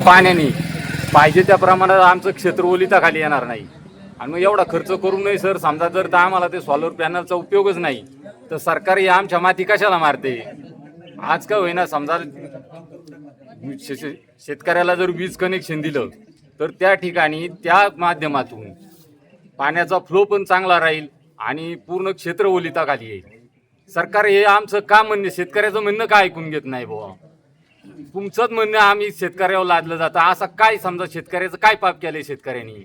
पाण्याने पाहिजे त्या प्रमाणात आमचं क्षेत्र ओलिताखाली येणार नाही. आणि मग एवढा खर्च करू नये सर. समजा जर तर आम्हाला ते सोलर पॅनलचा उपयोगच नाही तर सरकार हे आमच्या माती कशाला मारते. आज का होईना समजा शेतकऱ्याला जर वीज कनेक्शन दिलं तर त्या ठिकाणी त्या माध्यमातून पाण्याचा फ्लो पण चांगला राहील आणि पूर्ण क्षेत्र ओलिताखाली येईल. सरकार हे आमचं का म्हणणे, शेतकऱ्याचं म्हणणं का ऐकून घेत नाही बुवा. तुमचंच म्हणणं आम्ही शेतकऱ्यावर लादलं जातं. असं काय समजा शेतकऱ्याचं काय पाप केलंय शेतकऱ्यांनी.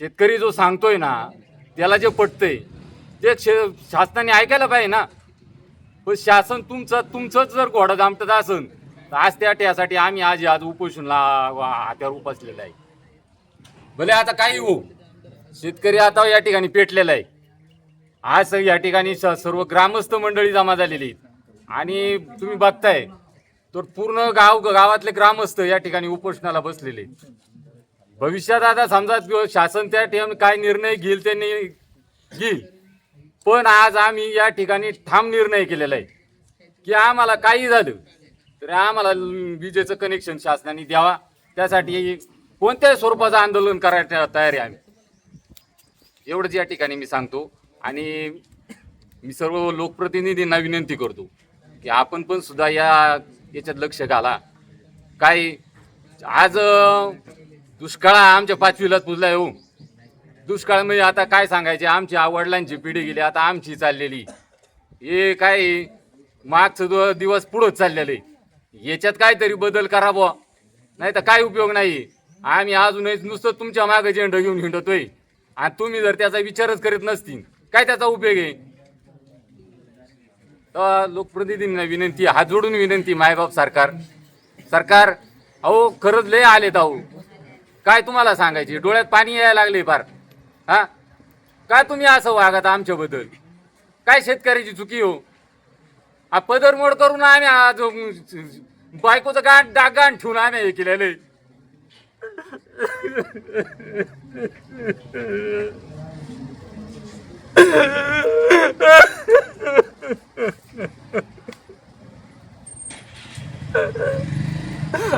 शेतकरी जो सांगतोय ना त्याला जे पटतंय ते शासनाने ऐकायला पाहिजे ना. पण शासन तुमचंच जर घोडा दामटत असन तर आज त्यासाठी आम्ही आज उपोषणला हात्यावर उपसलेला आहे. भले आता काही हो, शेतकरी आता या ठिकाणी पेटलेला आहे. आज या ठिकाणी सर्व ग्रामस्थ मंडळी जमा झालेली आहेत आणि तुम्ही बघताय तर पूर्ण गावातले ग्रामस्थ या ठिकाणी उपोषणाला बसलेले. भविष्यात आता समजा शासन त्या ठिकाणी काय निर्णय घेईल त्यांनी घेईल, पण आज आम्ही या ठिकाणी ठाम निर्णय केलेला आहे की आम्हाला काही झालं तर आम्हाला विजेचं कनेक्शन शासनाने द्यावा. त्यासाठी कोणत्याही स्वरूपाचं आंदोलन करायला तयार आहे आम्ही. एवढंच या ठिकाणी मी सांगतो. आणि मी सर्व लोकप्रतिनिधींना विनंती करतो की आपण पण सुद्धा याच्यात लक्ष घाला. काय आज दुष्काळ आमच्या 5वीलाच पुजलाय हो. दुष्काळ म्हणजे आता काय सांगायचे, आमची वडिलांची पिढी गेली, आता आमची चाललेली. हे काय मागचं दिवस पुढंच चाललेलं आहे. याच्यात काहीतरी बदल करा बुवा, नाही तर काय उपयोग नाही. आम्ही अजूनही नुसतं तुमच्या मागे झेंडा घेऊन हिंडतोय आणि तुम्ही जर त्याचा विचारच करीत नसतील काय त्याचा उपयोग आहे. तर लोकप्रतिनिधींना विनंती, हात जोडून विनंती, मायबाप सरकार अहो खरंच लय आलेत अहो. काय तुम्हाला सांगायचे, डोळ्यात पाणी यायला लागले फार. हा काय तुम्ही असं वागत आमच्याबद्दल, काय शेतकऱ्याची चुकी हो. हा पदरमोड करून आम्ही आज बायकोचं डागाण ठेवून आम्ही हे केलेलं.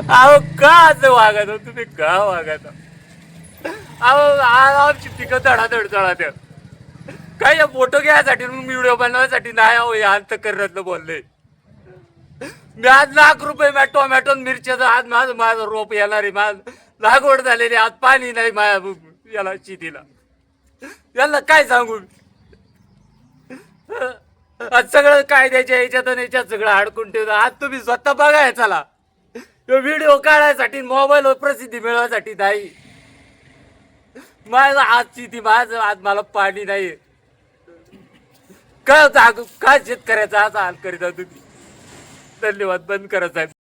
अहो का असं वागत हो तुम्ही, का वागत अहो. आमची पिकं धडाधड काय या फोटो घ्यायसाठी व्हिडिओ बनवायसाठी नाही अहो. हे अंत करण्यातलं बोलले मी. आज ₹1,00,000 टोमॅटो मिरच्याचं आज माझं रोप येणार आहे. माझ लागवड झालेली, आज पाणी नाही माझ्या याला शेतीला. याला काय सांगू. आज सगळं कायद्याच्या याच्यात सगळं अडकून ठेवलं. आज तुम्ही स्वतः बघाय चला, व्हिडिओ काढायसाठी मोबाईलवर प्रसिद्धी मिळवायसाठी नाही. माझं आजची ती माझं आज मला पाणी नाही. काय शेतकऱ्याचा असा हाल करीत तुम्ही. धन्यवाद. बंद करा साहेब.